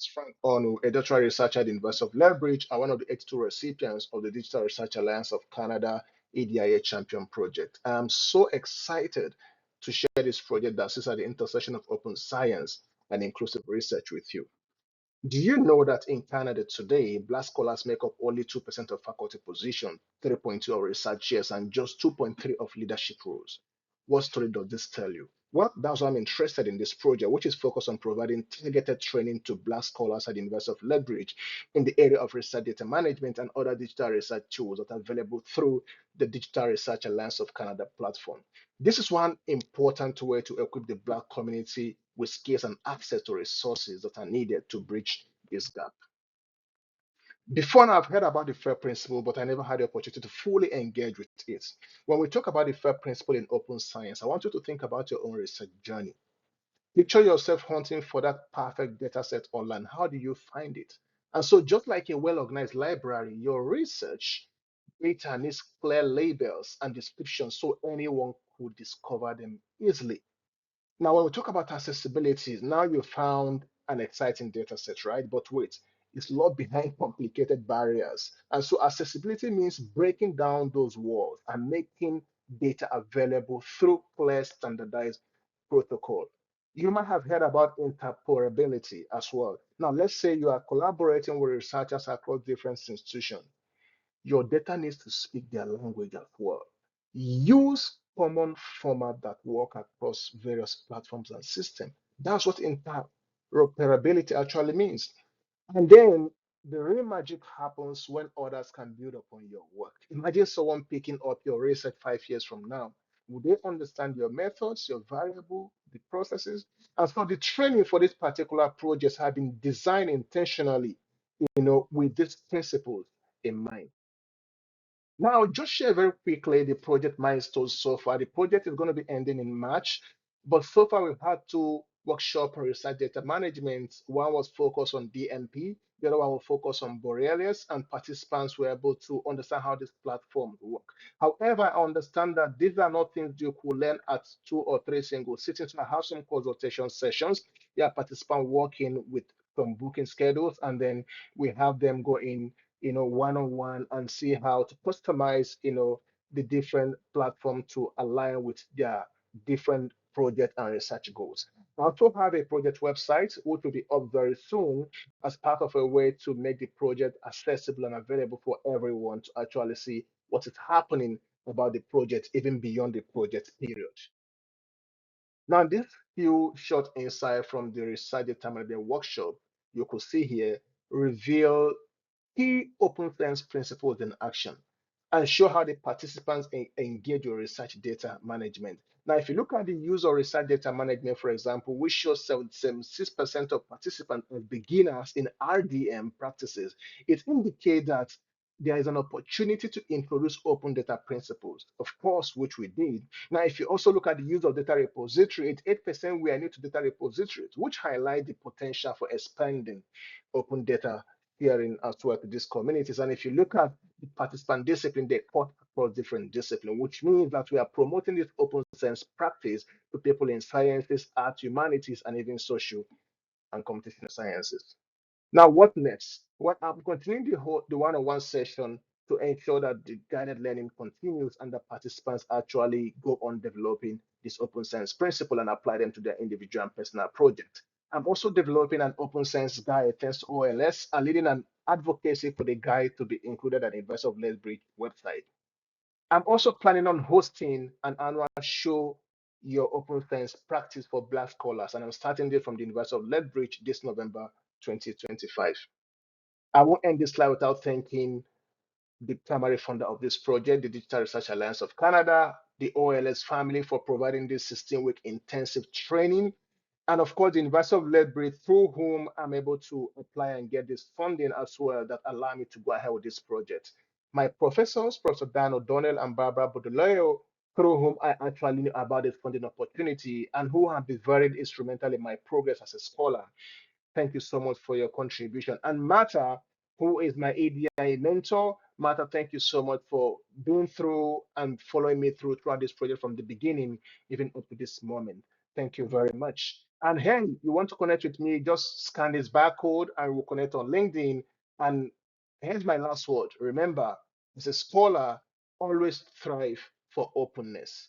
is Frank Onuh, a doctoral researcher at the University of Lethbridge and one of the 82 recipients of the Digital Research Alliance of Canada ADIA Champion Project. I'm so excited to share this project that sits at the intersection of open science and inclusive research with you. Do you know that in Canada today, Black scholars make up only 2% of faculty positions, 3.2 of research chairs, and just 2.3 of leadership roles? What story does this tell you? Well, that's why I'm interested in this project, which is focused on providing targeted training to Black scholars at the University of Lethbridge in the area of research data management and other digital research tools that are available through the Digital Research Alliance of Canada platform. This is one important way to equip the Black community with skills and access to resources that are needed to bridge this gap. Before now, I've heard about the FAIR principle, but I never had the opportunity to fully engage with it. When we talk about the FAIR principle in open science, I want you to think about your own research journey. Picture yourself hunting for that perfect data set online. How do you find it? And so, just like a well organized library, your research data needs clear labels and descriptions so anyone could discover them easily. Now, when we talk about accessibility, now you found an exciting data set, right? But wait, it's locked behind complicated barriers. And so accessibility means breaking down those walls and making data available through clear standardized protocol. You might have heard about interoperability as well. Now, let's say you are collaborating with researchers across different institutions. Your data needs to speak their language as well. Use common format that work across various platforms and systems. That's what interoperability actually means. And then the real magic happens when others can build upon your work. Imagine someone picking up your research 5 years from now. Would they understand your methods, your variable, the processes? And so the training for this particular project have been designed intentionally, with these principles in mind. Now, I'll just share very quickly the project milestones so far. The project is going to be ending in March, but so far we've had two workshops on research data management. One was focused on DMP, the other one will focus on Borrelia, and participants were able to understand how this platform work. However, I understand that these are not things you could learn at 2 or 3 single sittings. I have some consultation sessions. Yeah, participants working with some booking schedules, and then we have them go in one-on-one and see how to customize, the different platform to align with their different project and research goals. I also have a project website which will be up very soon as part of a way to make the project accessible and available for everyone to actually see what is happening about the project, even beyond the project period. Now, this few short insight from the research determinant workshop you could see here reveal key open science principles in action and show how the participants engage with research data management. Now, if you look at the use of research data management, for example, we show 76% of participants are beginners in RDM practices. It indicates that there is an opportunity to introduce open data principles, of course, which we did. Now, if you also look at the use of data repository, it's 8% we are new to data repositories, which highlight the potential for expanding open data sharing as well to these communities. And if you look at the participant discipline, they cut across different disciplines, which means that we are promoting this open science practice to people in sciences, art, humanities, and even social and computational sciences. Now, what next? Well, I'm continuing the one-on-one session to ensure that the guided learning continues and the participants actually go on developing this open science principle and apply them to their individual and personal project. I'm also developing an open science guide thanks to OLS and leading an advocacy for the guide to be included at the University of Lethbridge website. I'm also planning on hosting an annual show your open science practice for Black scholars, and I'm starting it from the University of Lethbridge this November 2025. I won't end this slide without thanking the primary funder of this project, the Digital Research Alliance of Canada, the OLS family for providing this 16-week intensive training, and of course, the University of Lethbridge, through whom I'm able to apply and get this funding as well that allow me to go ahead with this project. My professors, Professor Dan O'Donnell and Barbara Baudelaire, through whom I actually knew about this funding opportunity and who have been very instrumental in my progress as a scholar. Thank you so much for your contribution. And Martha, who is my ADI mentor, Martha, thank you so much for being through and following me throughout this project from the beginning, even up to this moment. Thank you very much. And hey, you want to connect with me, just scan this barcode and we'll connect on LinkedIn. And here's my last word. Remember, as a scholar, always thrive for openness.